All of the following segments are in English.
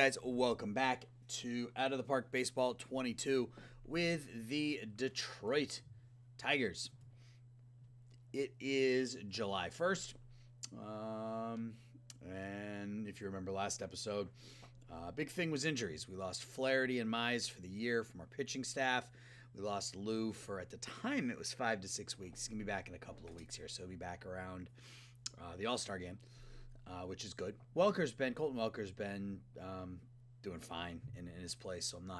guys, welcome back to Out of the Park Baseball 22 with the Detroit Tigers. It is July 1st. And if you remember last episode, big thing was injuries. We lost Flaherty and Mize for the year from our pitching staff. We lost Lou for, at the time, it was 5 to 6 weeks. He's going to be back in a couple of weeks here, so he'll be back around the All-Star game. Which is good. Colton Welker's been doing fine in his place, so I'm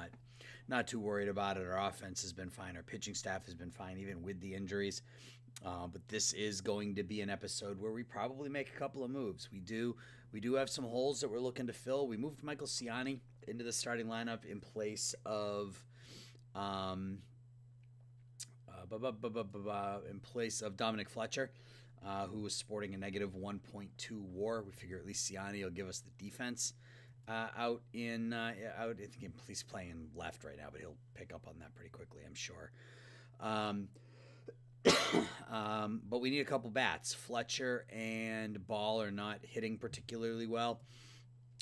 not too worried about it. Our offense has been fine. Our pitching staff has been fine, even with the injuries. But this is going to be an episode where we probably make a couple of moves. We do have some holes that we're looking to fill. We moved Michael Ciani into the starting lineup in place of Dominic Fletcher. Who was sporting a negative 1.2 WAR. We figure at least Ciani will give us the defense I think he's playing left right now, but he'll pick up on that pretty quickly, I'm sure. But we need a couple bats. Fletcher and Ball are not hitting particularly well,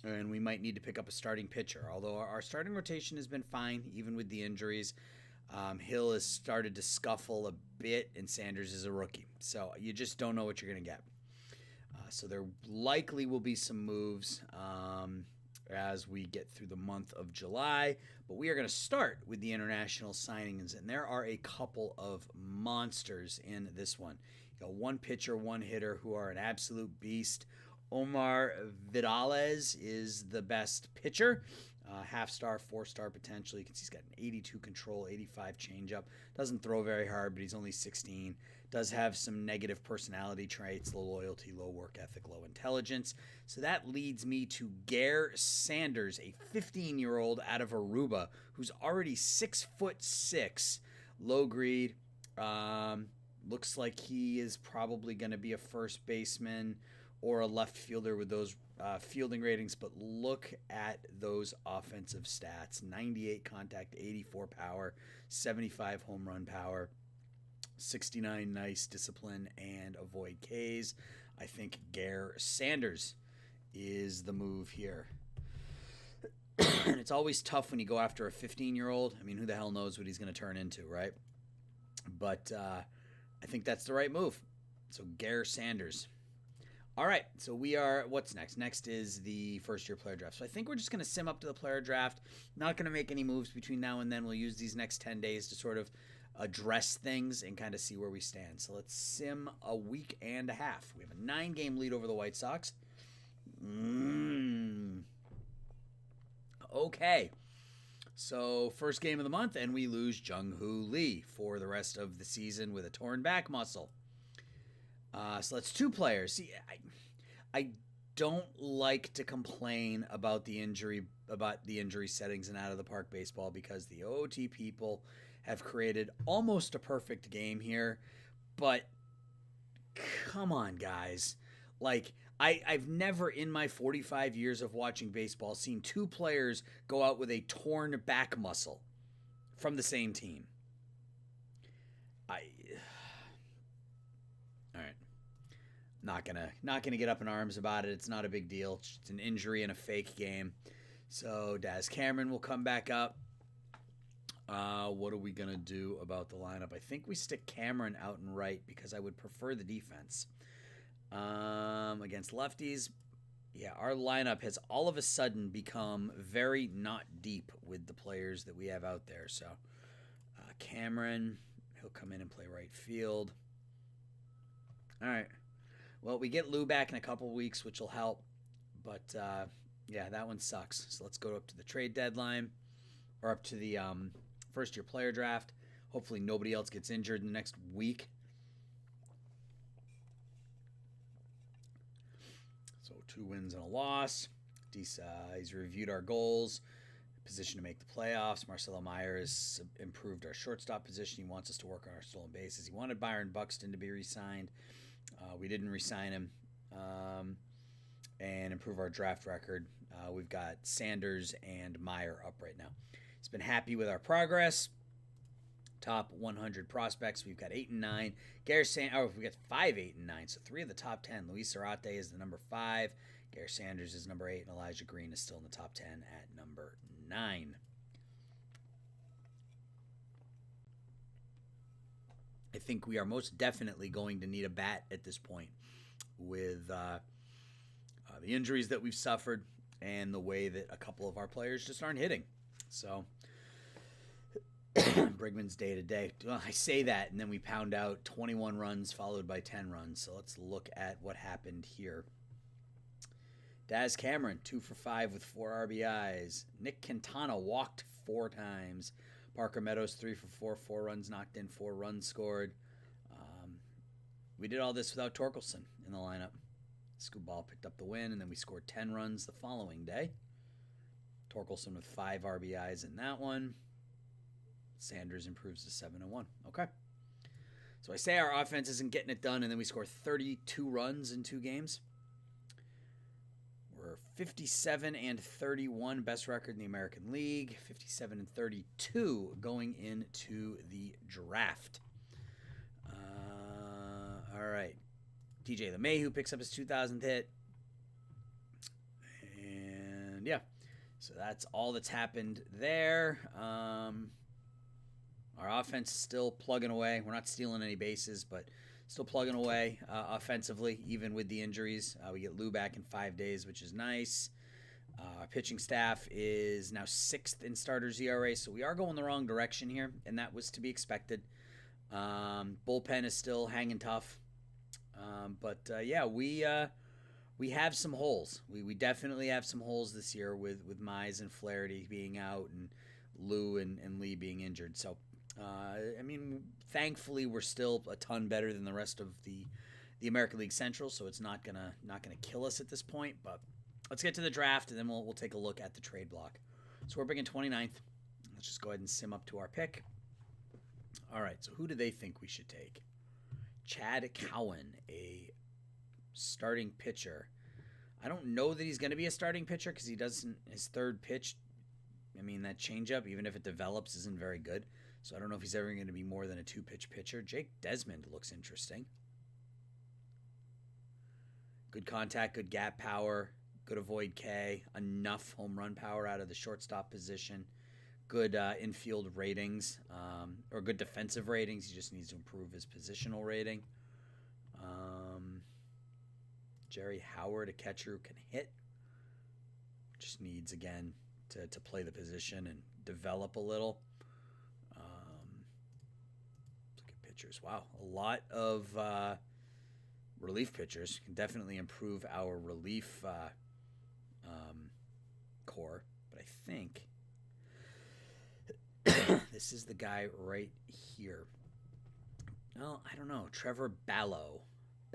and we might need to pick up a starting pitcher. Although our starting rotation has been fine, even with the injuries. Hill has started to scuffle a bit, and Sanders is a rookie. So you just don't know what you're going to get. So there likely will be some moves as we get through the month of July. But we are going to start with the international signings, and there are a couple of monsters in this one. You got one pitcher, one hitter who are an absolute beast. Omar Vidales is the best pitcher. Half-star, 4-star potential. You can see he's got an 82 control, 85 changeup. Doesn't throw very hard, but he's only 16. Does have some negative personality traits, low loyalty, low work ethic, low intelligence. So that leads me to Gare Sanders, a 15-year-old out of Aruba who's already 6'6", low greed. Looks like he is probably going to be a first baseman or a left fielder with those fielding ratings, but look at those offensive stats. 98 contact, 84 power, 75 home run power, 69 nice discipline, and avoid Ks. I think Gare Sanders is the move here. It's always tough when you go after a 15-year-old. I mean, who the hell knows what he's going to turn into, right? But I think that's the right move. So Gare Sanders. All right, so what's next? Next is the first-year player draft. So I think we're just going to sim up to the player draft. Not going to make any moves between now and then. We'll use these next 10 days to sort of address things and kind of see where we stand. So let's sim a week and a half. We have a 9-game lead over the White Sox. Okay. So first game of the month, and we lose Jung-Hoo Lee for the rest of the season with a torn back muscle. So that's 2 players. See, I don't like to complain about the injury settings in Out of the Park Baseball because the OOT people have created almost a perfect game here. But come on, guys. Like, I've never in my 45 years of watching baseball seen 2 players go out with a torn back muscle from the same team. All right. Not gonna get up in arms about it. It's not a big deal. It's an injury in a fake game. So Daz Cameron will come back up. What are we gonna do about the lineup? I think we stick Cameron out and right because I would prefer the defense. Against lefties, yeah, our lineup has all of a sudden become very not deep with the players that we have out there. So Cameron, he'll come in and play right field. All right. Well, we get Lou back in a couple weeks, which will help. But, yeah, that one sucks. So let's go up to the trade deadline or up to the first-year player draft. Hopefully nobody else gets injured in the next week. So 2 wins and a loss. He's reviewed our goals. Position to make the playoffs. Marcelo Meyer has improved our shortstop position. He wants us to work on our stolen bases. He wanted Byron Buxton to be re-signed. We didn't re-sign him and improve our draft record. We've got Sanders and Meyer up right now. He's been happy with our progress. Top 100 prospects. We've got 8 and 9. We've got 5, 8, and 9. So 3 of the top 10. Luis Zarate is the number 5. Gary Sanders is number 8, and Elijah Green is still in the top 10 at number 9. I think we are most definitely going to need a bat at this point with the injuries that we've suffered and the way that a couple of our players just aren't hitting. So Brigman's day to day. I say that, and then we pound out 21 runs followed by 10 runs. So let's look at what happened here. Daz Cameron, 2 for 5 with 4 RBIs. Nick Quintana walked 4 times. Parker Meadows, 3 for 4, 4 runs knocked in, 4 runs scored. We did all this without Torkelson in the lineup. Skubal picked up the win, and then we scored 10 runs the following day. Torkelson with 5 RBIs in that one. Sanders improves to 7-1. Okay. So I say our offense isn't getting it done, and then we score 32 runs in 2 games. We're 57-31, best record in the American League. 57-32 going into the draft. All right. DJ LeMahieu picks up his 2,000th hit. And yeah, so that's all that's happened there. Our offense is still plugging away. We're not stealing any bases, but still plugging away offensively, even with the injuries. We get Lou back in 5 days, which is nice. Our pitching staff is now 6th in starters ERA, so we are going the wrong direction here, and that was to be expected. Bullpen is still hanging tough. But we have some holes. We definitely have some holes this year with Mize and Flaherty being out and Lou and Lee being injured. So, thankfully we're still a ton better than the rest of the American League Central, so it's not gonna kill us at this point. But let's get to the draft, and then we'll take a look at the trade block. So we're picking 29th. Let's just go ahead and sim up to our pick. All right, so who do they think we should take? Chad Cowan, a starting pitcher. I don't know that he's going to be a starting pitcher because he doesn't. His third pitch, that changeup, even if it develops, isn't very good. So I don't know if he's ever going to be more than a 2-pitch pitcher. Jake Desmond looks interesting. Good contact, good gap power, good avoid K, enough home run power out of the shortstop position. Good infield ratings, or good defensive ratings. He just needs to improve his positional rating. Jerry Howard, a catcher who can hit. Just needs, again, to play the position and develop a little. Look at pitchers. Wow, a lot of relief pitchers. Can definitely improve our relief core. But I think this is the guy right here. Well, I don't know. Trevor Balog,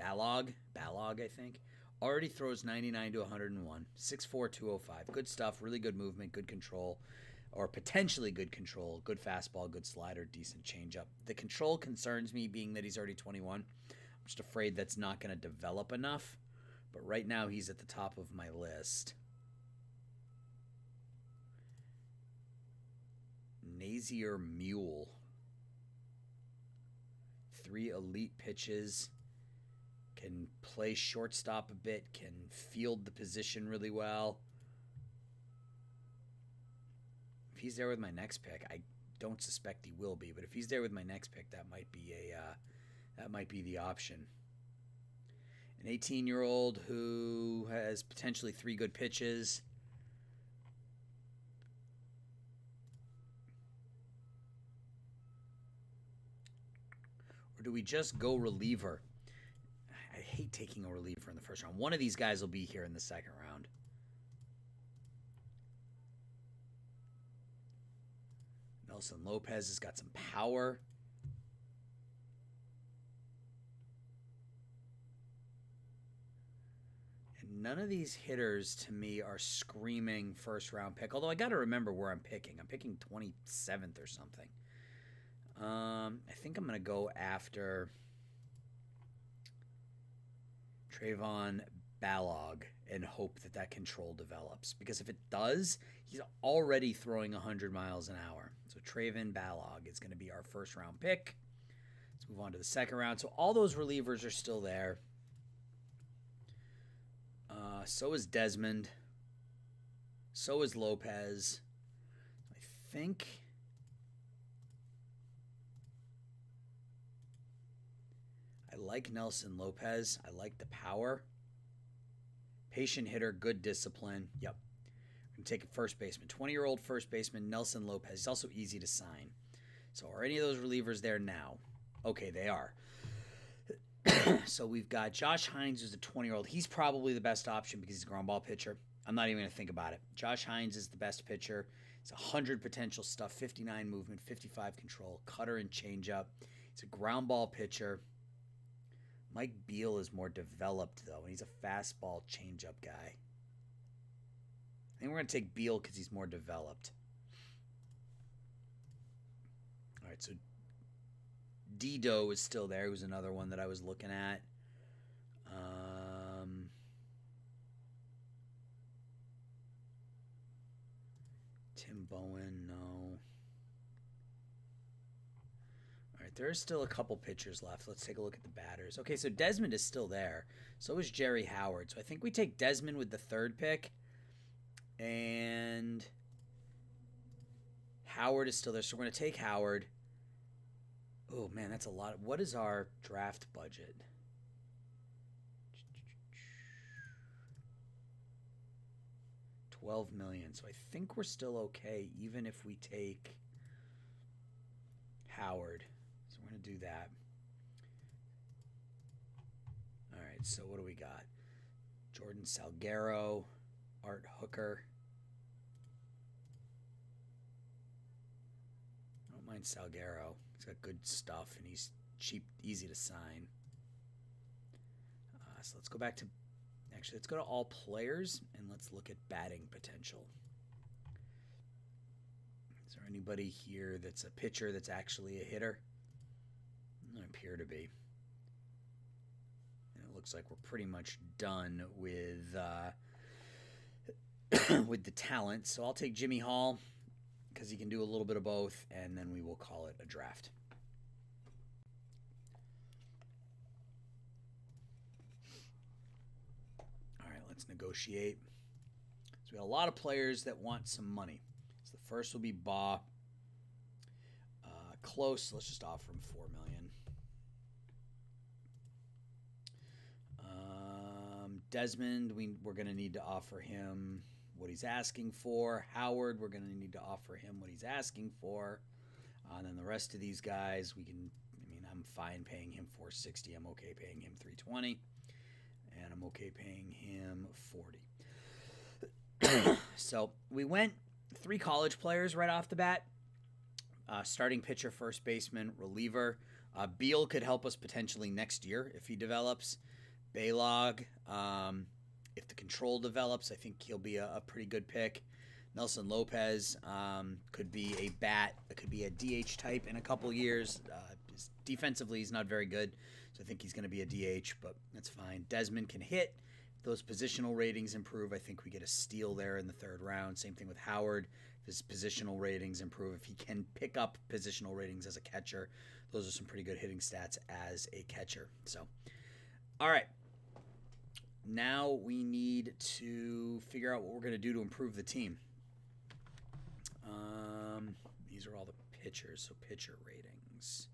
I think. Already throws 99 to 101, 6'4", 205. Good stuff, really good movement, good control, or potentially good control, good fastball, good slider, decent changeup. The control concerns me, being that he's already 21. I'm just afraid that's not going to develop enough. But right now he's at the top of my list. Nazier Mule. 3 elite pitches. Can play shortstop a bit. Can field the position really well. If he's there with my next pick, I don't suspect he will be, but if he's there with my next pick, that might be the option. An 18-year-old who has potentially 3 good pitches. Or do we just go reliever? I hate taking a reliever in the first round. One of these guys will be here in the second round. Nelson Lopez has got some power. And none of these hitters, to me, are screaming first-round pick. Although I got to remember where I'm picking. I'm picking 27th or something. I think I'm going to go after Trayvon Balog and hope that control develops. Because if it does, he's already throwing 100 miles an hour. So Trayvon Balog is going to be our first-round pick. Let's move on to the second round. So all those relievers are still there. So is Desmond. So is Lopez. I think I like Nelson Lopez. I like the power. Patient hitter, good discipline. Yep. I'm going to take a first baseman. 20-year-old first baseman, Nelson Lopez. He's also easy to sign. So are any of those relievers there now? Okay, they are. So we've got Josh Hines, who's a 20-year-old. He's probably the best option because he's a ground ball pitcher. I'm not even going to think about it. Josh Hines is the best pitcher. It's 100 potential stuff, 59 movement, 55 control, cutter and changeup. He's a ground ball pitcher. Mike Beal is more developed, though, and he's a fastball changeup guy. I think we're going to take Beal because he's more developed. All right, so Dido is still there. He was another one that I was looking at. Tim Bowen, no. All right, there's still a couple pitchers left. Let's take a look at the batters. Okay, so Desmond is still there. So is Jerry Howard. So I think we take Desmond with the third pick. And Howard is still there. So we're going to take Howard. Oh, man, that's a lot. What is our draft budget? $12 million. So I think we're still okay, even if we take Howard. So we're going to do that. All right, so what do we got? Jordan Salguero, Art Hooker. I don't mind Salguero. He's got good stuff, and he's cheap, easy to sign. So let's go back to... Actually, let's go to all players, and let's look at batting potential. Is there anybody here that's a pitcher that's actually a hitter? Doesn't appear to be. And it looks like we're pretty much done with with the talent. So I'll take Jimmy Hall because he can do a little bit of both, and then we will call it a draft. Let's negotiate. So we got a lot of players that want some money. So the first will be Baugh. Close. Let's just offer him $4 million. Desmond, we're going to need to offer him what he's asking for. Howard, we're going to need to offer him what he's asking for. And then the rest of these guys, I'm fine paying him $460. I'm okay paying him $320. And I'm okay paying him $40. So we went 3 college players right off the bat. Starting pitcher, first baseman, reliever. Beal could help us potentially next year if he develops. Baylog, if the control develops, I think he'll be a pretty good pick. Nelson Lopez could be a bat. It could be a DH type in a couple years. Defensively, he's not very good. So I think he's going to be a DH, but that's fine. Desmond can hit. If those positional ratings improve, I think we get a steal there in the 3rd round. Same thing with Howard. If his positional ratings improve, if he can pick up positional ratings as a catcher, those are some pretty good hitting stats as a catcher. So, all right. Now we need to figure out what we're going to do to improve the team. These are all the pitchers, so pitcher ratings.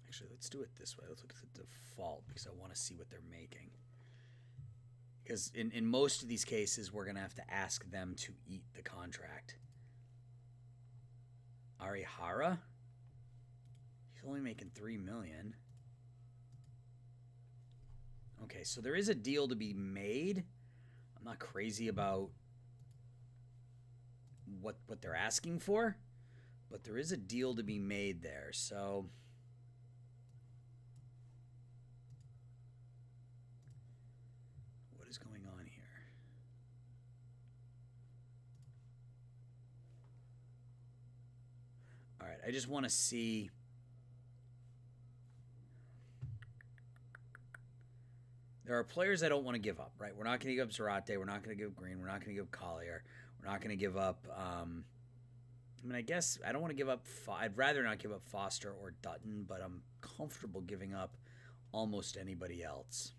Actually, let's do it this way. Let's look at the default because I want to see what they're making. Because in most of these cases, we're going to have to ask them to eat the contract. Arihara? He's only making $3 million. Okay, so there is a deal to be made. I'm not crazy about what they're asking for, but there is a deal to be made there. So... going on here? All right, I just want to see. There are players I don't want to give up, right? We're not going to give up Zarate. We're not going to give Green. We're not going to give Collier. We're not going to give up. I guess I don't want to give up. I'd rather not give up Foster or Dutton, but I'm comfortable giving up almost anybody else.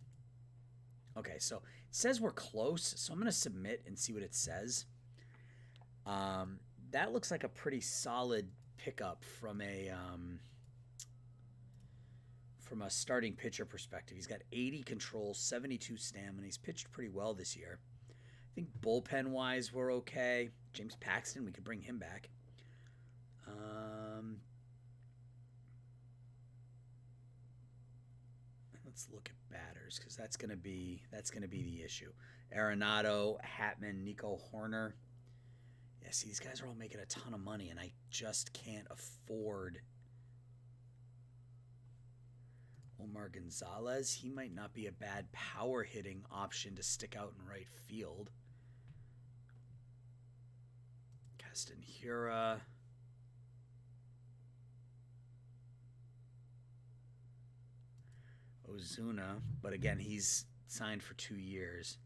Okay, so it says we're close, so I'm going to submit and see what it says. That looks like a pretty solid pickup from a starting pitcher perspective. He's got 80 controls, 72 stamina. He's pitched pretty well this year. I think bullpen-wise, we're okay. James Paxton, we could bring him back. Let's look at batters because that's gonna be the issue. Arenado, Hatman, Nico Horner. Yeah, see, these guys are all making a ton of money, and I just can't afford Omar Gonzalez. He might not be a bad power hitting option to stick out in right field. Castanheira. Ozuna, but again, he's signed for 2 years.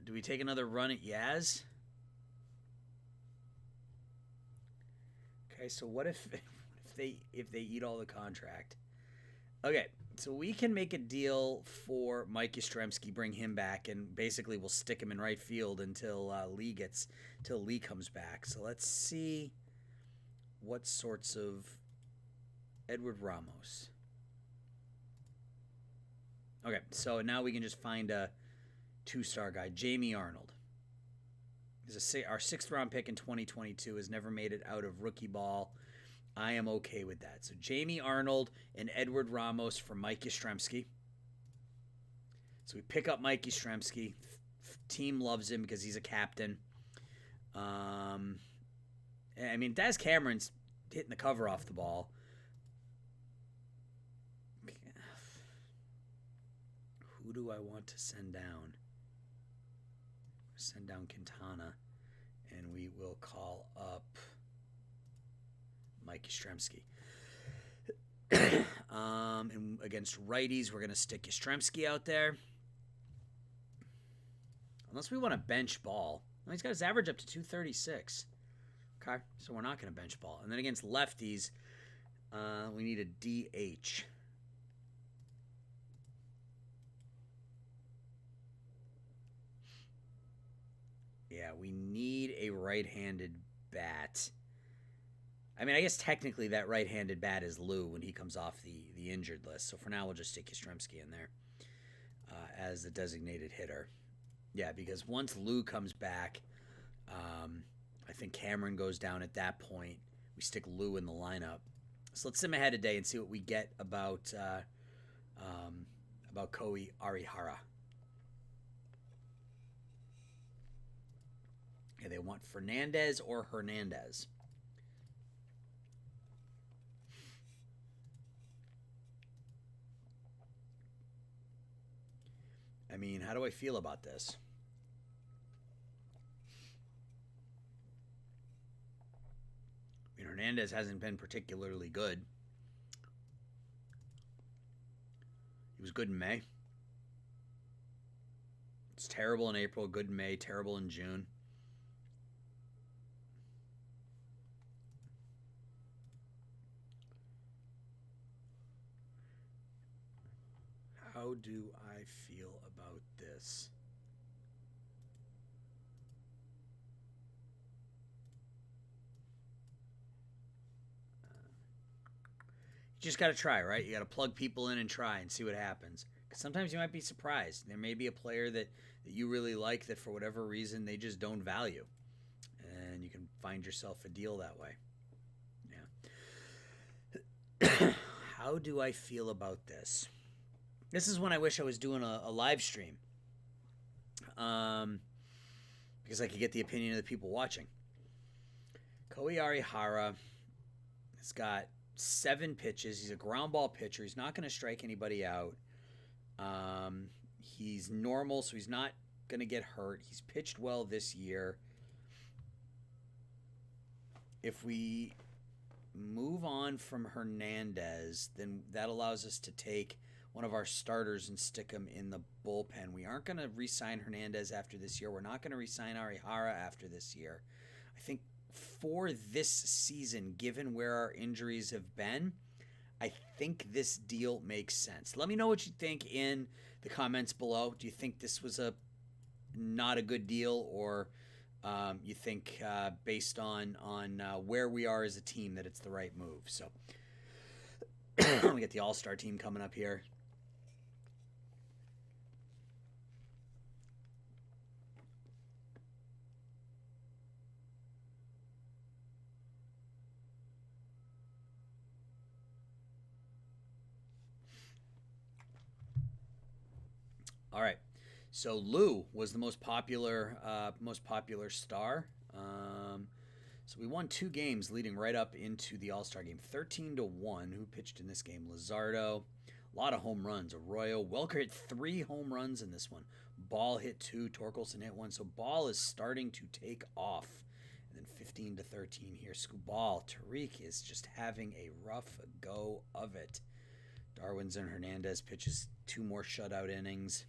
Do we take another run at Yaz? Okay, so what if they eat all the contract? Okay, so we can make a deal for Mike Yastrzemski, bring him back, and basically we'll stick him in right field until Lee comes back. So let's see what sorts of Edward Ramos. Okay, so now we can just find a 2-star guy. Jamie Arnold. Our 6th round pick in 2022 has never made it out of rookie ball. I am okay with that. So Jamie Arnold and Edward Ramos for Mike Yastrzemski. So we pick up Mike Yastrzemski. Team loves him because he's a captain. I mean, Daz Cameron's hitting the cover off the ball. Who do I want to send down? Send down Quintana, and we will call up Mike Yastrzemski. And against righties, we're going to stick Yastrzemski out there. Unless we want to bench ball. Well, he's got his average up to 236. Okay, so we're not going to bench ball. And then against lefties, we need a DH. Yeah, we need a right-handed bat. I mean, I guess technically that right-handed bat is Lou when he comes off the injured list. So for now, we'll just stick Yastrzemski in there as the designated hitter. Yeah, because once Lou comes back, I think Cameron goes down at that point. We stick Lou in the lineup. So let's sim ahead today and see what we get about Kohei Arihara. Yeah, they want Fernandez or Hernandez. I mean, how do I feel about this? I mean, Hernandez hasn't been particularly good. He was good in May. It's terrible in April, good in May, terrible in June. How do I feel about this? You just got to try, right? You got to plug people in and try and see what happens. Because sometimes you might be surprised. There may be a player that you really like that for whatever reason they just don't value. And you can find yourself a deal that way. Yeah. How do I feel about this? This is when I wish I was doing a live stream. Because I could get the opinion of the people watching. Kohei Arihara has got 7 pitches. He's a ground ball pitcher. He's not going to strike anybody out. He's normal, so he's not going to get hurt. He's pitched well this year. If we move on from Hernandez, then that allows us to take one of our starters and stick him in the bullpen. We aren't going to re-sign Hernandez after this year. We're not going to re-sign Arihara after this year. I think for this season, given where our injuries have been, I think this deal makes sense. Let me know what you think in the comments below. Do you think this was a not a good deal, or you think based on where we are as a team that it's the right move? So we get the All-Star team coming up here. All right. So Lou was the most popular star. So we won 2 games leading right up into the All-Star game. 13-1. Who pitched in this game? Luzardo. A lot of home runs. Arroyo. Welker hit 3 home runs in this one. Ball hit 2. Torkelson hit 1. So Ball is starting to take off. And then 15-13 here. Skubal. Tariq is just having a rough go of it. Darwinzon Hernandez pitches 2 more shutout innings.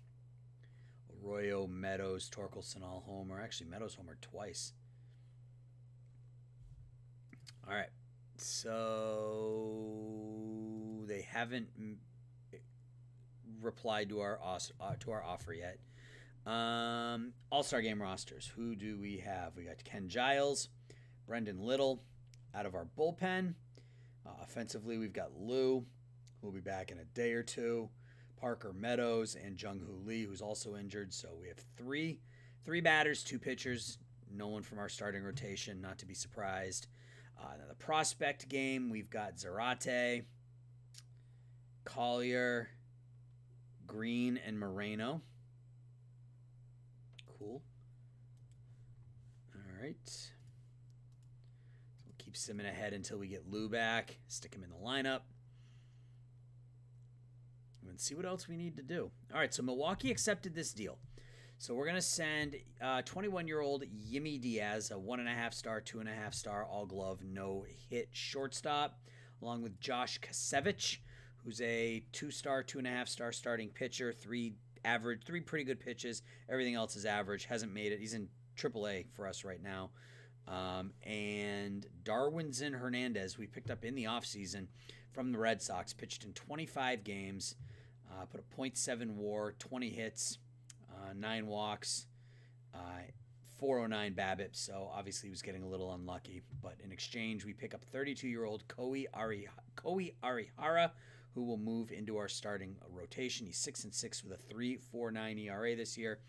Arroyo, Meadows, Torkelson all homer. Actually, Meadows homered twice. All right. So they haven't replied to our offer yet. All-Star game rosters. Who do we have? We got Ken Giles, Brendan Little out of our bullpen. Offensively, we've got Lou, who will be back in a day or two. Parker Meadows and Jung-Hoo Lee, who's also injured. So we have three batters, 2 pitchers, no one from our starting rotation, not to be surprised. The prospect game, we've got Zarate, Collier, Green, and Moreno. Cool. All right. So we'll keep simming ahead until we get Lou back, stick him in the lineup. And see what else we need to do. All right, so Milwaukee accepted this deal. So we're going to send 21-year-old Yimi Diaz, a 1.5-star, 2.5-star, all-glove, no-hit shortstop, along with Josh Kasevich, who's a 2-star, 2.5-star starting pitcher, 3 pretty good pitches. Everything else is average. Hasn't made it. He's in AAA for us right now. And Darwinzon Hernandez, we picked up in the offseason from the Red Sox, pitched in 25 games. Put a .7 WAR, 20 hits, 9 walks, 409 BABIP. So obviously he was getting a little unlucky. But in exchange, we pick up 32-year-old Koi Arihara, who will move into our starting rotation. He's 6-6 with a 3.49 ERA this year.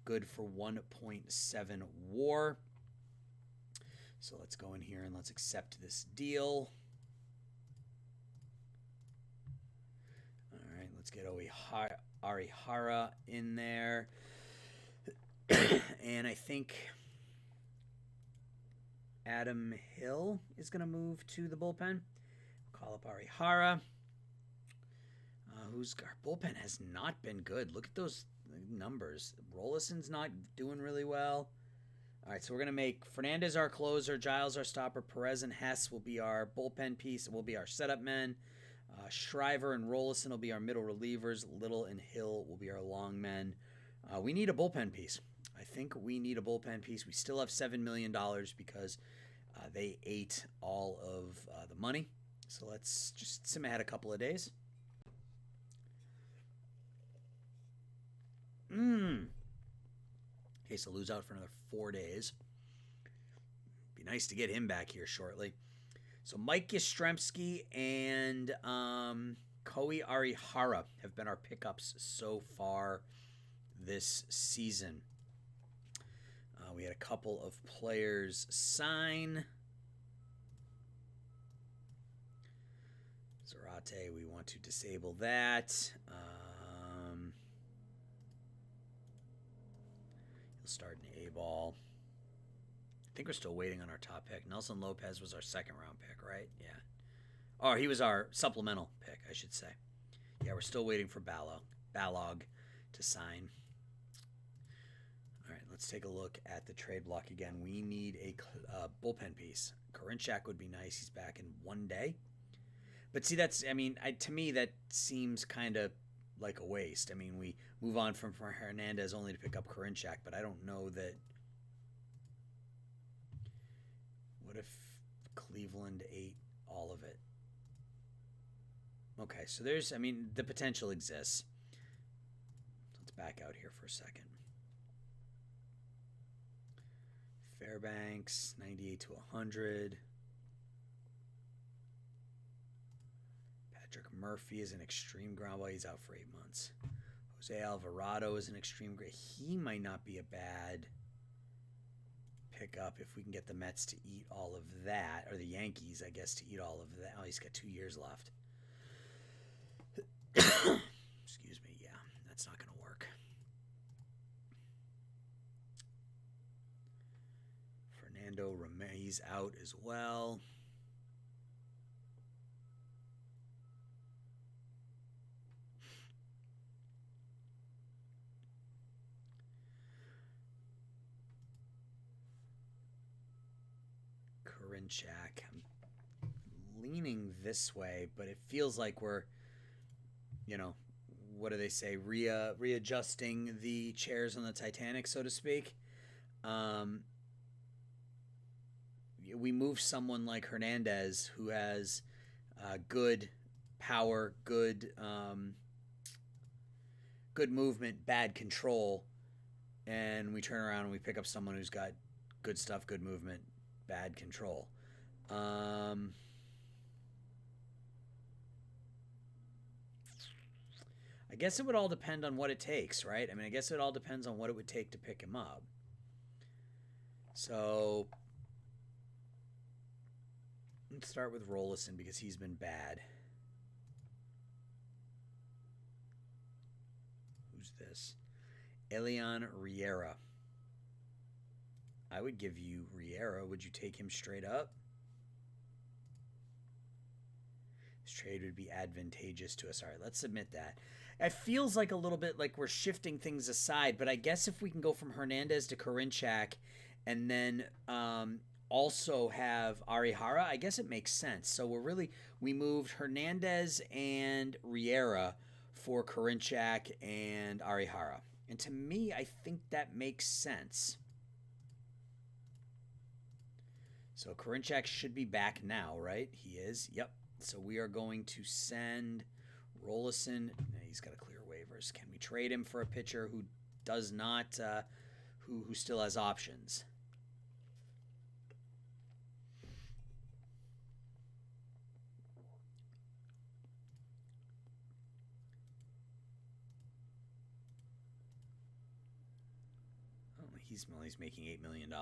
Good for 1.7 WAR. So let's go in here and let's accept this deal. Let's get Arihara in there. And I think Adam Hill is going to move to the bullpen. Call up Arihara. Our bullpen has not been good. Look at those numbers. Rollison's not doing really well. All right, so we're going to make Fernandez our closer, Giles our stopper, Perez and Hess will be our bullpen piece, and will be our setup men. Shriver and Rollison will be our middle relievers. Little and Hill will be our long men. We need a bullpen piece. I think we need a bullpen piece. We still have $7 million because they ate all of the money. So let's just sim ahead a couple of days. Okay, so Lou's out for another 4 days. Be nice to get him back here shortly. So Mike Yastrzemski and Koi Arihara have been our pickups so far this season. We had a couple of players sign. Zarate, we want to disable that. He'll start an A-ball. I think we're still waiting on our top pick. Nelson Lopez was our 2nd-round pick, right? Yeah. Oh, he was our supplemental pick, I should say. Yeah, we're still waiting for Balog to sign. All right, let's take a look at the trade block again. We need a bullpen piece. Karinchak would be nice. He's back in 1 day. But see, to me, that seems kind of like a waste. I mean, we move on from Hernandez only to pick up Karinchak, but I don't know that. What if Cleveland ate all of it? Okay, so there's, I mean, the potential exists. Let's back out here for a second. Fairbanks, 98 to 100. Patrick Murphy is an extreme ground ball. He's out for 8 months. Jose Alvarado is an extreme great. He might not be a bad pickup if we can get the Mets to eat all of that, or the Yankees, I guess, to eat all of that. Oh, he's got 2 years left. Excuse me. Yeah, that's not going to work. Fernando Ramirez out as well. Karinchak. I'm leaning this way, but it feels like we're, what do they say? Readjusting the chairs on the Titanic, so to speak. We move someone like Hernandez, who has good power, good movement, bad control, and we turn around and we pick up someone who's got good stuff, good movement, bad control. I guess it would all depend on what it takes, right? I mean, I guess it all depends on what it would take to pick him up. So let's start with Rollison because he's been bad. Who's this? Elian Riera. I would give you Riera. Would you take him straight up? This trade would be advantageous to us. All right, let's submit that. It feels like a little bit like we're shifting things aside, but I guess if we can go from Hernandez to Karinchak and then also have Arihara, I guess it makes sense. So we moved Hernandez and Riera for Karinchak and Arihara. And to me, I think that makes sense. So Karinchak should be back now, right? He is. Yep. So we are going to send Rollison. He's got to clear waivers. Can we trade him for a pitcher who does not, who still has options? Oh, he's making $8 million.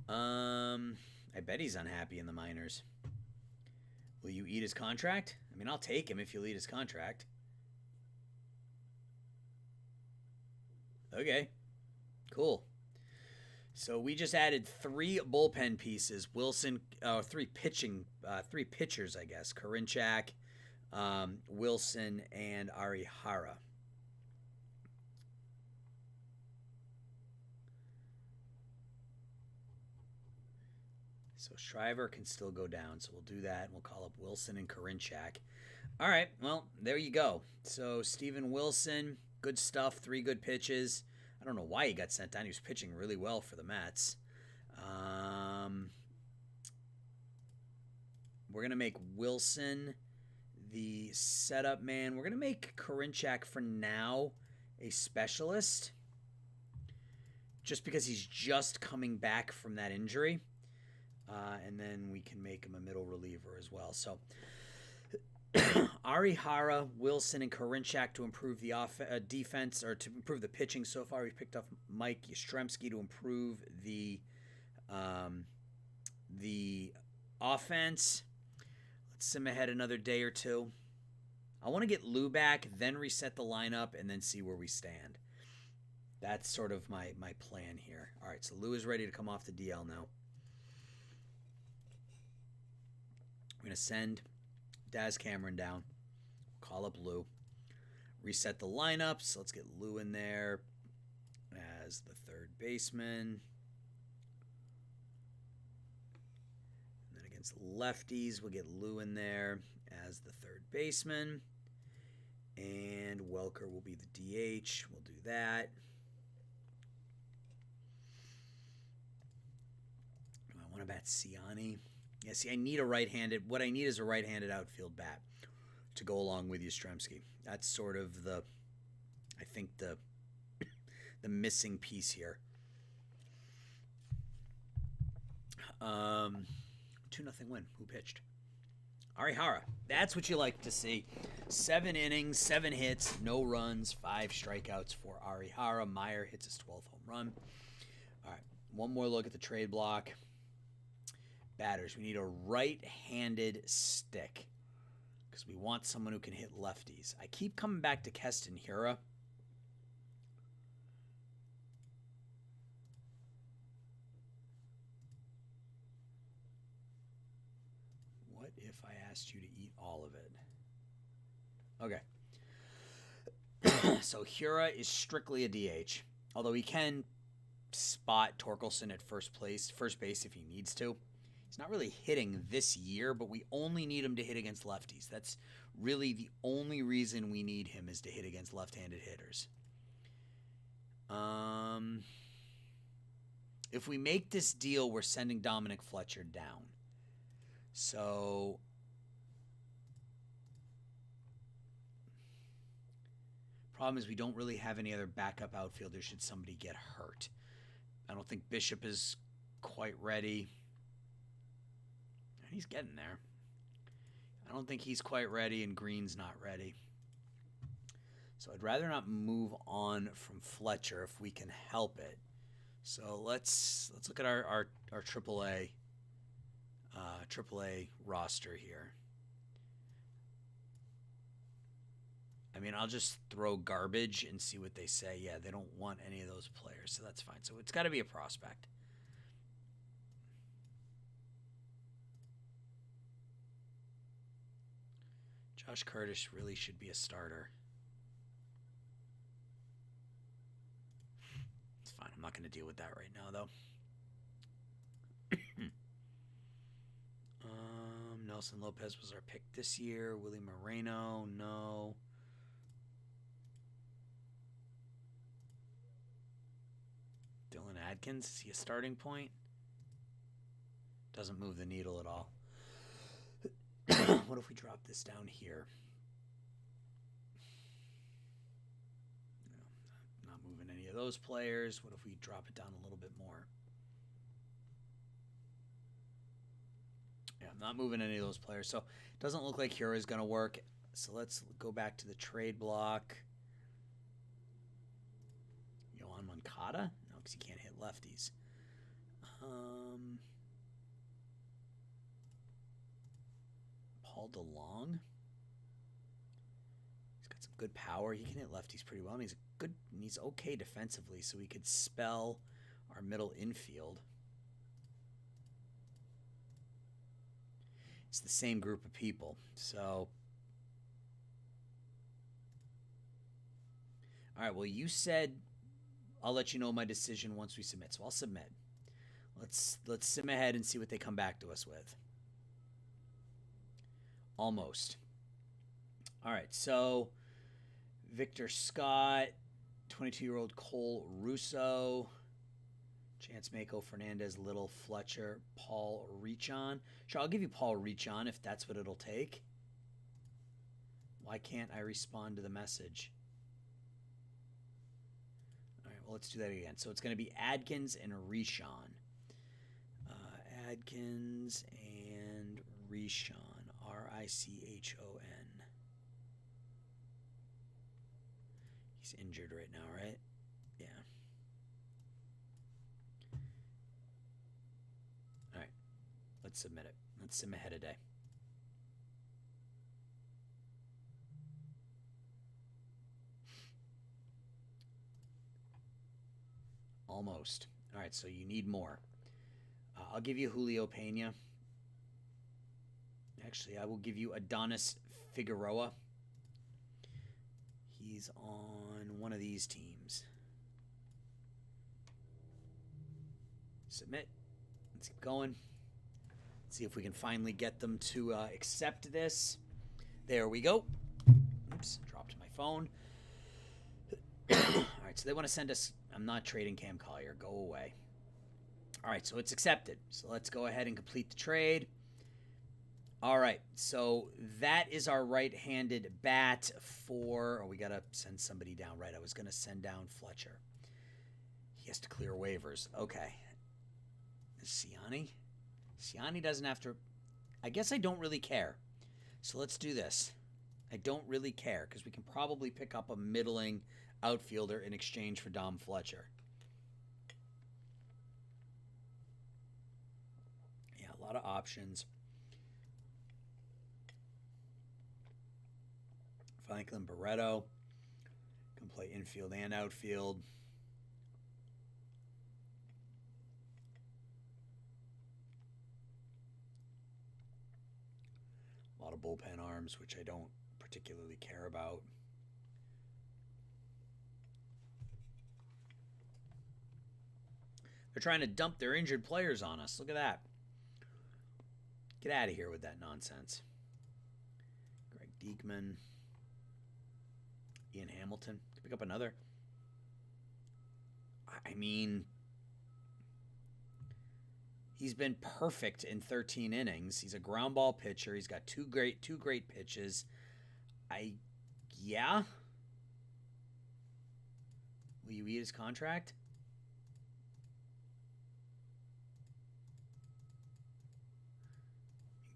I bet he's unhappy in the minors. Will you eat his contract? I mean, I'll take him if you'll eat his contract. Okay, cool. So we just added 3 bullpen pieces. Wilson, 3 pitchers, I guess. Karinchak, Wilson, and Arihara. So Shriver can still go down, so we'll do that. We'll call up Wilson and Karinchak. All right, well, there you go. So Steven Wilson, good stuff, 3 good pitches. I don't know why he got sent down. He was pitching really well for the Mets. We're going to make Wilson the setup man. We're going to make Karinchak for now a specialist just because he's just coming back from that injury. And then we can make him a middle reliever as well. So Arihara, Wilson, and Karinchak to improve the defense, or to improve the pitching. So far, we've picked up Mike Yastrzemski to improve the offense. Let's sim ahead another day or two. I want to get Lou back, then reset the lineup, and then see where we stand. That's sort of my plan here. All right, so Lou is ready to come off the DL now. I'm going to send Daz Cameron down, call up Lou, reset the lineups. Let's get Lou in there as the third baseman. And then against lefties, we'll get Lou in there as the third baseman. And Welker will be the DH. We'll do that. Do I want to bat Ciani? Yeah, see, I need a right-handed. What I need is a right-handed outfield bat. to go along with Yastrzemski. That's sort of I think the missing piece here. 2-0 win. Who pitched? Arihara. That's what you like to see. 7 innings, 7 hits, no runs, 5 strikeouts for Arihara. Meyer hits his 12th home run. All right, one more look at the trade block. Batters, we need a right-handed stick because we want someone who can hit lefties. I keep coming back to Keston Hiura. What if I asked you to eat all of it? Okay. So Hiura is strictly a DH, although he can spot Torkelson at first base if he needs to. He's not really hitting this year, but we only need him to hit against lefties. That's really the only reason we need him, is to hit against left-handed hitters. If we make this deal, we're sending Dominic Fletcher down. So problem is we don't really have any other backup outfielders should somebody get hurt. I don't think Bishop is quite ready. He's getting there. I don't think he's quite ready, and Green's not ready. So I'd rather not move on from Fletcher if we can help it. So let's look at our AAA roster here. I mean, I'll just throw garbage and see what they say. Yeah, they don't want any of those players, so that's fine. So it's got to be a prospect. Josh Curtis really should be a starter. It's fine. I'm not going to deal with that right now, though. Nelson Lopez was our pick this year. Willie Moreno, no. Dylan Adkins, is he a starting point? Doesn't move the needle at all. What if we drop this down here? No, not moving any of those players. What if we drop it down a little bit more? Yeah, I'm not moving any of those players. So it doesn't look like Hiura is going to work. So let's go back to the trade block. Yohan Moncada? No, because he can't hit lefties. Paul DeLong. He's got some good power. He can hit lefties pretty well. And he's okay defensively, so he could spell our middle infield. It's the same group of people. So, all right, well, you said I'll let you know my decision once we submit. So I'll submit. Let's sim ahead and see what they come back to us with. Almost. All right, so Victor Scott, 22-year-old Cole Russo, Chance Mako, Fernandez, Little, Fletcher, Paul Rechon. Sure, I'll give you Paul Rechon if that's what it'll take. Why can't I respond to the message? All right, well, let's do that again. So it's going to be Adkins and Rechon. Adkins and Rechon. Richon. He's injured right now, right? Yeah. All right. Let's submit it. Let's sim ahead a day. Almost. All right, so you need more. I'll give you Julio Pena. Actually, I will give you Adonis Figueroa. He's on one of these teams. Submit. Let's keep going. Let's see if we can finally get them to accept this. There we go. Oops, dropped my phone. All right, so they want to send us... I'm not trading Cam Collier. Go away. All right, so it's accepted. So let's go ahead and complete the trade. All right, so that is our right-handed bat for. Oh, we gotta send somebody down. Right, I was gonna send down Fletcher. He has to clear waivers. Okay, Siani. Siani doesn't have to. I guess I don't really care. So let's do this. I don't really care because we can probably pick up a middling outfielder in exchange for Dom Fletcher. Yeah, a lot of options. Franklin Barreto can play infield and outfield. A lot of bullpen arms, which I don't particularly care about. They're trying to dump their injured players on us. Look at that. Get out of here with that nonsense. Greg Diekman. Ian Hamilton. Pick up another. I mean, he's been perfect in 13 innings. He's a ground ball pitcher. He's got two great pitches. Yeah. Will you eat his contract?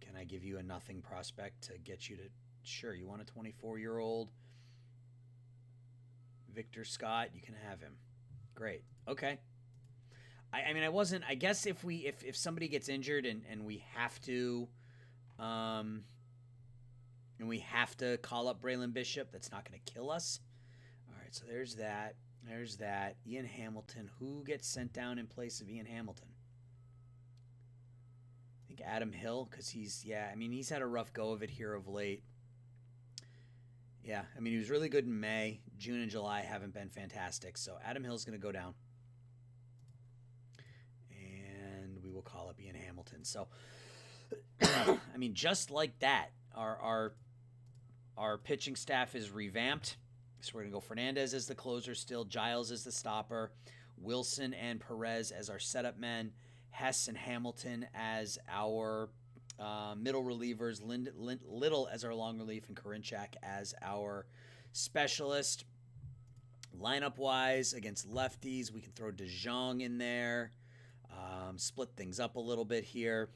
Can I give you a nothing prospect to get you to? Sure, you want a 24-year-old Victor Scott? You can have him. Great. Okay. I mean, I guess if somebody gets injured and we have to call up Braylon Bishop, that's not going to kill us. All right, so there's that. There's that. Ian Hamilton. Who gets sent down in place of Ian Hamilton? I think Adam Hill, because he's had a rough go of it here of late. Yeah, I mean, he was really good in May. June and July haven't been fantastic, so Adam Hill's going to go down. And we will call up Ian Hamilton. So, I mean, just like that, our pitching staff is revamped. So we're going to go Fernandez as the closer still, Giles as the stopper, Wilson and Perez as our setup men, Hess and Hamilton as our middle relievers, Little as our long relief, and Karinchak as our specialist. Lineup-wise, against lefties, we can throw DeJong in there, split things up a little bit here,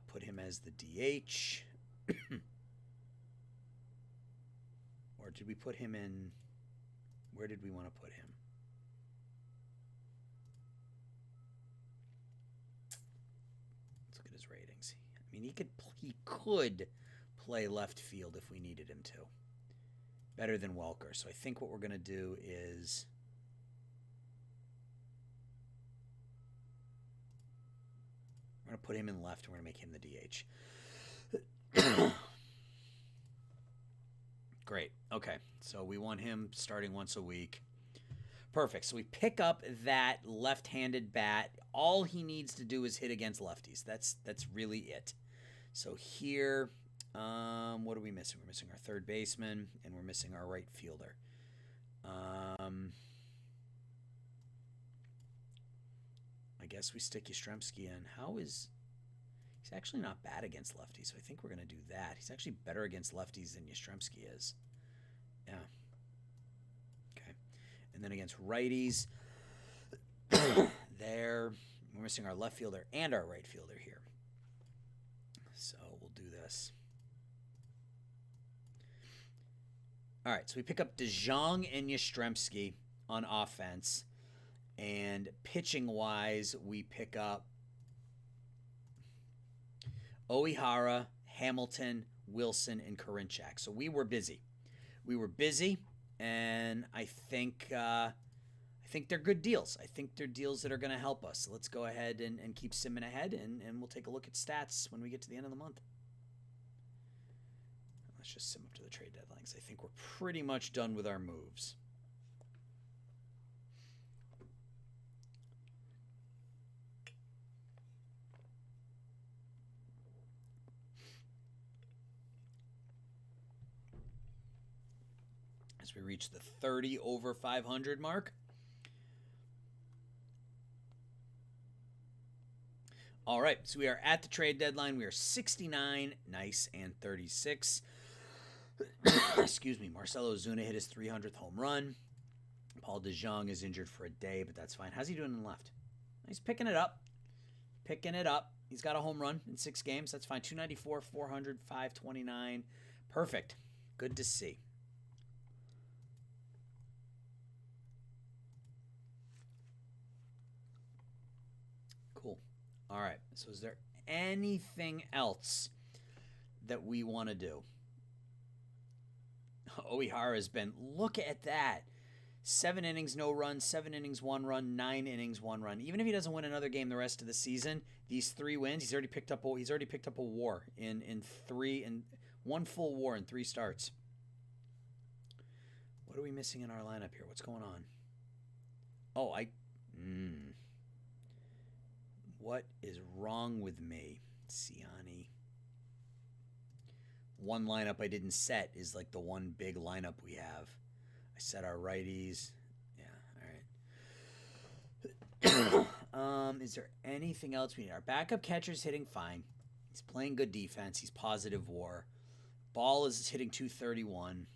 put him as the DH. Or did we put him in? Where did we want to put him? Let's look at his ratings. I mean, he could play left field if we needed him to. Better than Welker. So I think what we're going to do is we're going to put him in left and we're going to make him the DH. Great. Okay. So we want him starting once a week. Perfect. So we pick up that left-handed bat. All he needs to do is hit against lefties. That's really it. So here, what are we missing? We're missing our third baseman, and we're missing our right fielder. I guess we stick Yastrzemski in. He's actually not bad against lefties, so I think we're going to do that. He's actually better against lefties than Yastrzemski is. Yeah. Okay. And then against righties, we're missing our left fielder and our right fielder here. So we'll do this. All right, so we pick up DeJong and Yastrzemski on offense. And pitching-wise, we pick up Oihara, Hamilton, Wilson, and Karinchak. So we were busy. And I think they're good deals. I think they're deals that are going to help us. So let's go ahead and keep simming ahead, and we'll take a look at stats when we get to the end of the month. Let's just sim up to the trade deadlines. I think we're pretty much done with our moves. As we reach the 30 over 500 mark. All right, so we are at the trade deadline. We are 69, nice, and 36. Excuse me. Marcell Ozuna hit his 300th home run. Paul DeJong is injured for a day, but that's fine. How's he doing in left? He's picking it up. Picking it up. He's got a home run in 6 games. That's fine. 294, 400, 529. Perfect. Good to see. Cool. All right. So is there anything else that we want to do? Oihara has been, look at that. 7 innings, no run, 7 innings, 1 run, 9 innings, 1 run. Even if he doesn't win another game the rest of the season, these 3 wins, he's already picked up a WAR in 1 full WAR in 3 starts. What are we missing in our lineup here? What's going on? Oh, what is wrong with me? Siani. One lineup I didn't set is like the one big lineup we have. I set our righties. Yeah, all right. Is there anything else we need? Our backup catcher's hitting fine. He's playing good defense. He's positive WAR. Ball is hitting 231.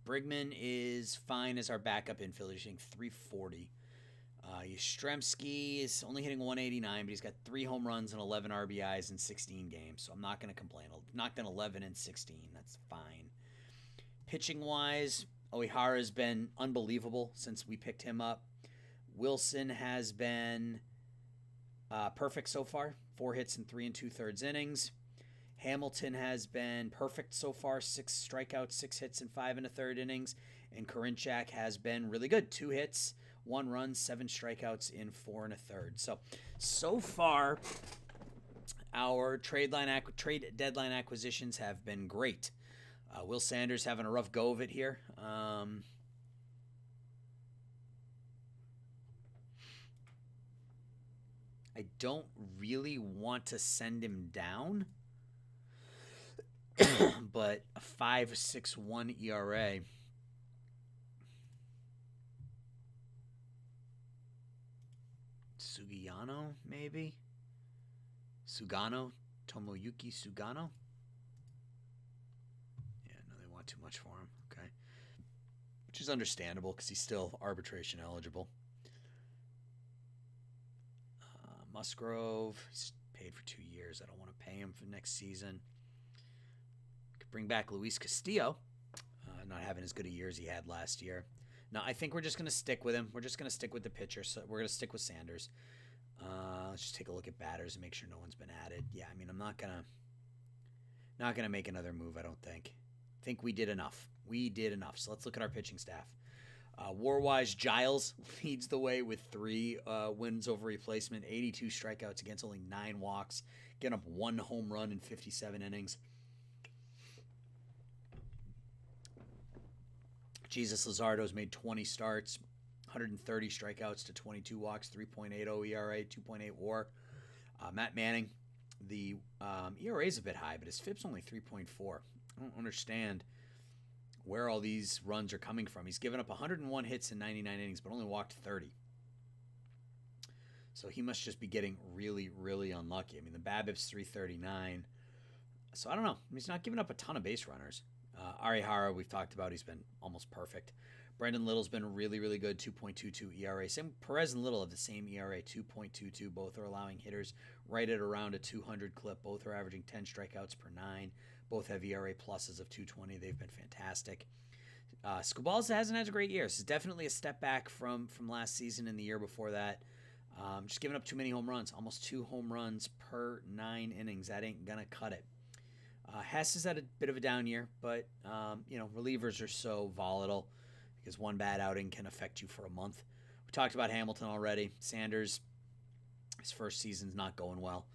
Brigman is fine as our backup infielder. He's hitting 340. Yastrzemski is only hitting 189, but he's got 3 home runs and 11 RBIs in 16 games, so I'm not going to complain. Knocked in 11 and 16. That's fine. Pitching-wise, Oihara has been unbelievable since we picked him up. Wilson has been perfect so far. 4 hits in 3 2/3 innings. Hamilton has been perfect so far. 6 strikeouts, 6 hits in 5 1/3 innings. And Karinchak has been really good. 2 hits, 1 run, 7 strikeouts in 4 1/3. So far, our trade deadline acquisitions have been great. Will Sanders having a rough go of it here. I don't really want to send him down, but a 5.61 ERA. Sugiyano, maybe? Sugano? Tomoyuki Sugano? Yeah, no, they want too much for him. Okay. Which is understandable because he's still arbitration eligible. Musgrove, he's paid for 2 years. I don't want to pay him for next season. Could bring back Luis Castillo, not having as good a year as he had last year. No, I think we're just going to stick with him. We're just going to stick with the pitcher. So we're going to stick with Sanders. Let's just take a look at batters and make sure no one's been added. Yeah, I mean, I'm not gonna make another move. I don't think. I think we did enough. So let's look at our pitching staff. WAR-wise, Giles leads the way with 3 wins over replacement, 82 strikeouts against only 9 walks, getting up 1 home run in 57 innings. Jesus Luzardo's made 20 starts, 130 strikeouts to 22 walks, 3.80 ERA, 2.8 WAR. Matt Manning, the ERA is a bit high, but his FIP's only 3.4. I don't understand where all these runs are coming from. He's given up 101 hits in 99 innings, but only walked 30. So he must just be getting really, really unlucky. I mean, the BABIP's 339. So I don't know. He's not giving up a ton of base runners. Arihara, we've talked about. He's been almost perfect. Brendan Little's been really, really good, 2.22 ERA. Same Perez and Little have the same ERA, 2.22. Both are allowing hitters right at around a 200 clip. Both are averaging 10 strikeouts per 9. Both have ERA pluses of 220. They've been fantastic. Skubal hasn't had a great year. This is definitely a step back from last season and the year before that. Just giving up too many home runs, almost 2 home runs per 9 innings. That ain't going to cut it. Hess has had a bit of a down year, but, relievers are so volatile because one bad outing can affect you for a month. We talked about Hamilton already. Sanders, his first season's not going well.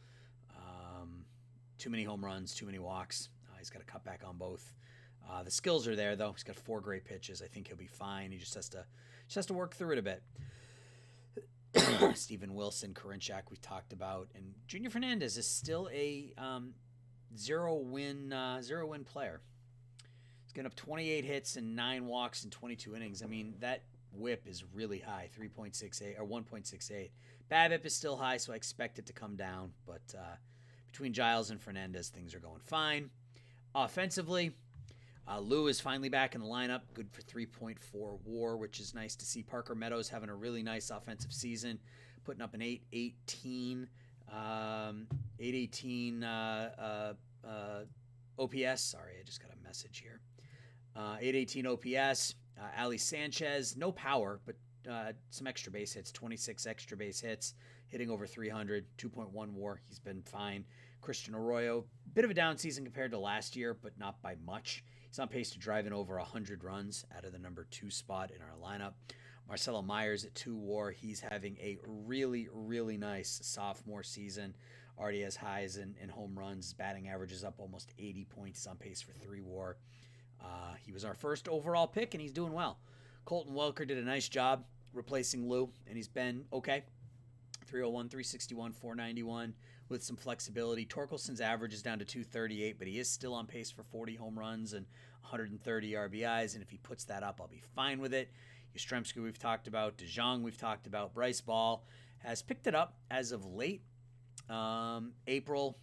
Too many home runs, too many walks. He's got to cut back on both. The skills are there, though. He's got 4 great pitches. I think he'll be fine. He just has to work through it a bit. Steven Wilson, Karinchak, we talked about, and Junior Fernandez is still a zero-win player. He's getting up 28 hits and 9 walks in 22 innings. I mean, that WHIP is really high, 3.68 or 1.68. BABIP is still high, so I expect it to come down. But between Giles and Fernandez, things are going fine. Offensively, Lou is finally back in the lineup, good for 3.4 WAR, which is nice to see. Parker Meadows having a really nice offensive season, putting up an 818 OPS. Sorry, I just got a message here. 818 OPS. Ali Sanchez, no power, but some extra base hits, 26 extra base hits, hitting over 300, 2.1 WAR. He's been fine. Christian Arroyo, bit of a down season compared to last year, but not by much. He's on pace to drive in over 100 runs out of the number 2 spot in our lineup. Marcelo Myers at 2 WAR. He's having a really, really nice sophomore season. Already has highs in home runs. Batting average is up almost 80 points. He's on pace for 3 WAR. He was our first overall pick, and he's doing well. Colton Welker did a nice job replacing Lou, and he's been okay. 301, 361, 491 with some flexibility. Torkelson's average is down to 238, but he is still on pace for 40 home runs and 130 RBIs, and if he puts that up, I'll be fine with it. Yastrzemski we've talked about. DeJong we've talked about. Bryce Ball has picked it up as of late. April,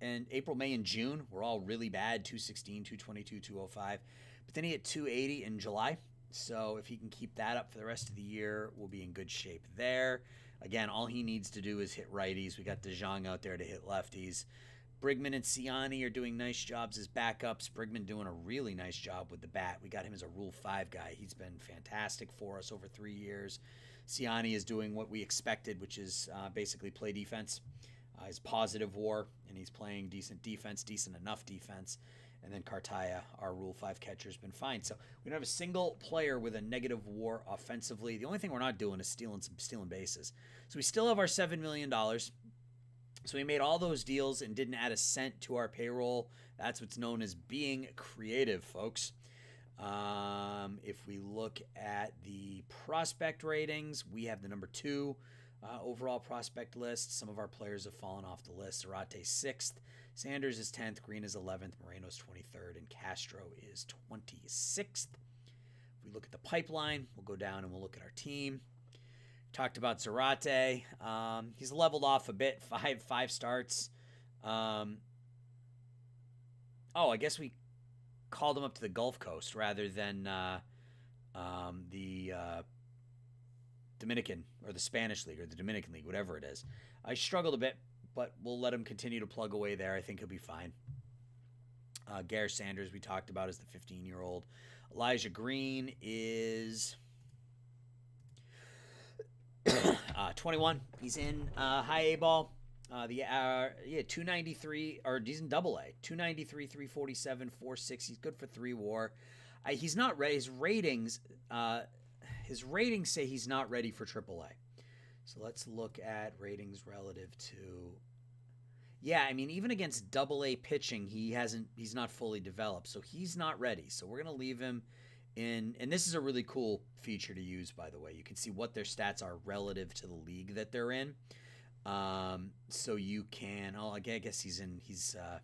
May, and June were all really bad, 216, 222, 205. But then he hit 280 in July. So if he can keep that up for the rest of the year, we'll be in good shape there. Again, all he needs to do is hit righties. We got DeJong out there to hit lefties. Brigman and Ciani are doing nice jobs as backups. Brigman doing a really nice job with the bat. We got him as a Rule 5 guy. He's been fantastic for us over 3 years. Ciani is doing what we expected, which is basically play defense. He's positive WAR, and he's playing decent defense, decent enough defense. And then Cartaya, our Rule 5 catcher, has been fine. So we don't have a single player with a negative WAR offensively. The only thing we're not doing is stealing bases. So we still have our $7 million. So we made all those deals and didn't add a cent to our payroll. That's what's known as being creative, folks. If we look at the prospect ratings, we have the number 2 overall prospect list. Some of our players have fallen off the list. Zarate 6th. Sanders is 10th, Green is 11th, Moreno's 23rd, and Castro is 26th. If we look at the pipeline, we'll go down and we'll look at our team. Talked about Zarate. He's leveled off a bit, five starts. I guess we called him up to the Gulf Coast rather than the Dominican or the Spanish League or the Dominican League, whatever it is. I struggled a bit, but we'll let him continue to plug away there. I think he'll be fine. Gareth Sanders, we talked about, is the 15-year-old. Elijah Green is 21. He's in high A ball. 293, or he's in double A. 293, 347, 46. He's good for 3 WAR. He's not ready. His ratings say he's not ready for AAA. So let's look at ratings relative to. Yeah, I mean, even against double A pitching, he's not fully developed. So he's not ready. So we're going to leave him in, and this is a really cool feature to use, by the way. You can see what their stats are relative to the league that they're in. So you can, I guess he's a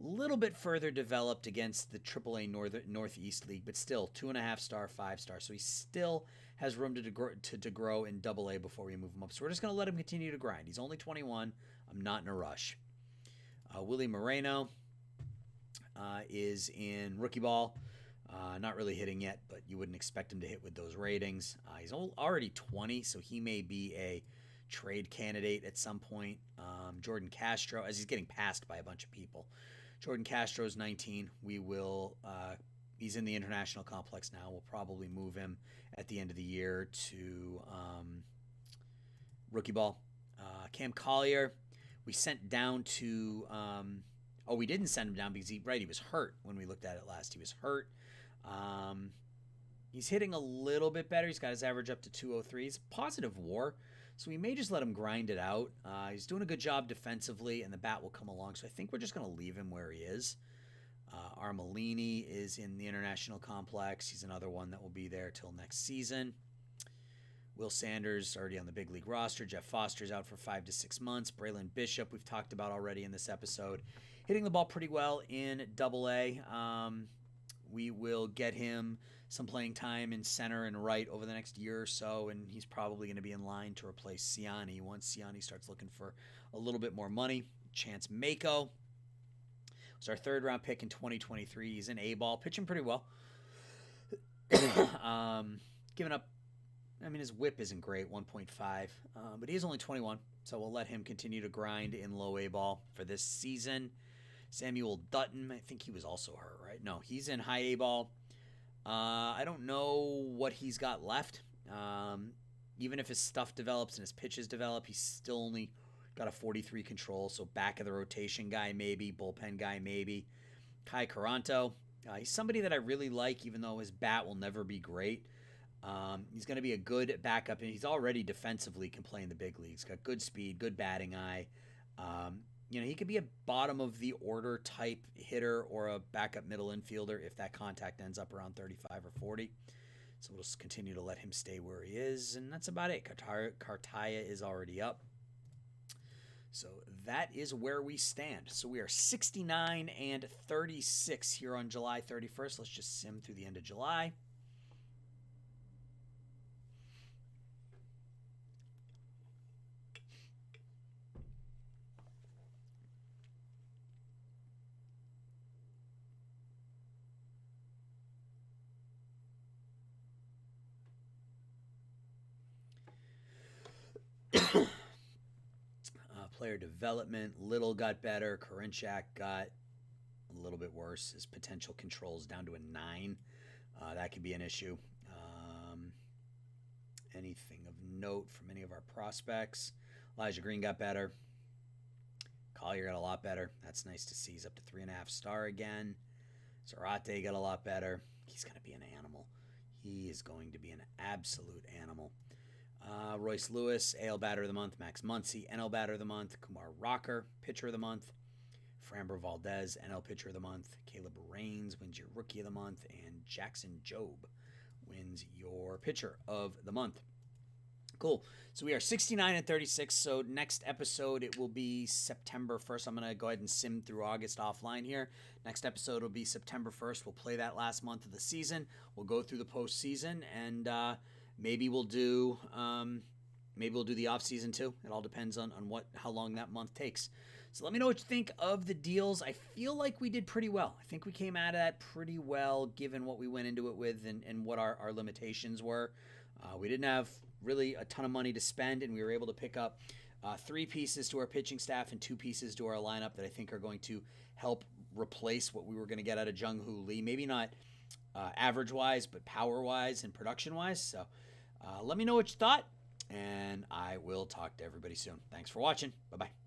little bit further developed against the AAA Northeast League, but still 2.5 star, 5 star. So he still has room to grow in double A before we move him up. So we're just going to let him continue to grind. He's only 21. I'm not in a rush. Willie Moreno is in rookie ball. Not really hitting yet, but you wouldn't expect him to hit with those ratings. He's already 20, so he may be a trade candidate at some point. Jordan Castro, as he's getting passed by a bunch of people. Jordan Castro is 19. He's in the international complex now. We'll probably move him at the end of the year to rookie ball. Cam Collier, we sent down to we didn't send him down because he was hurt when we looked at it last. He was hurt. He's hitting a little bit better. He's got his average up to 203. He's positive WAR, so we may just let him grind it out. He's doing a good job defensively, and the bat will come along. So I think we're just going to leave him where he is. Armelini is in the international complex. He's another one that will be there till next season. Will Sanders already on the big league roster. Jeff Foster's out for 5 to 6 months. Braylon Bishop we've talked about already in this episode. Hitting the ball pretty well in double A. We will get him some playing time in center and right over the next year or so, and he's probably going to be in line to replace Siani once Siani starts looking for a little bit more money. Chance Mako was our third-round pick in 2023. He's an A-ball, pitching pretty well. Giving up, I mean, his whip isn't great, 1.5, but he is only 21, so we'll let him continue to grind in low A-ball for this season. Samuel Dutton, I think he was also hurt, right? No, he's in high A-ball. I don't know what he's got left. Even if his stuff develops and his pitches develop, he's still only got a 43 control, so back of the rotation guy maybe, bullpen guy maybe. Kai Caranto, he's somebody that I really like, even though his bat will never be great. He's going to be a good backup, and he's already defensively can play in the big leagues. Got good speed, good batting eye. He could be a bottom of the order type hitter or a backup middle infielder if that contact ends up around 35 or 40. So we'll just continue to let him stay where he is, and that's about it. Cartaya is already up. So that is where we stand. So we are 69 and 36 here on July 31st. Let's just sim through the end of July. Player development, Little got better. Karinchak got a little bit worse. His potential controls down to a 9. That could be an issue. Anything of note from any of our prospects? Elijah Green got better. Collier got a lot better. That's nice to see. He's up to 3.5 star again. Zarate got a lot better. He's going to be an animal. He is going to be an absolute animal. Royce Lewis, AL Batter of the Month. Max Muncy, NL Batter of the Month. Kumar Rocker, Pitcher of the Month. Framber Valdez, NL Pitcher of the Month. Caleb Raines wins your Rookie of the Month. And Jackson Jobe wins your Pitcher of the Month. Cool. So we are 69 and 36. So next episode, it will be September 1st. I'm going to go ahead and sim through August offline here. Next episode will be September 1st. We'll play that last month of the season. We'll go through the postseason, and maybe we'll do the off season too. It all depends on how long that month takes. So let me know what you think of the deals. I feel like we did pretty well. I think we came out of that pretty well, given what we went into it with and what our limitations were. We didn't have really a ton of money to spend, and we were able to pick up 3 pieces to our pitching staff and 2 pieces to our lineup that I think are going to help replace what we were going to get out of Jung-Hoo Lee. Maybe not average-wise, but power-wise and production-wise. So let me know what you thought, and I will talk to everybody soon. Thanks for watching. Bye-bye.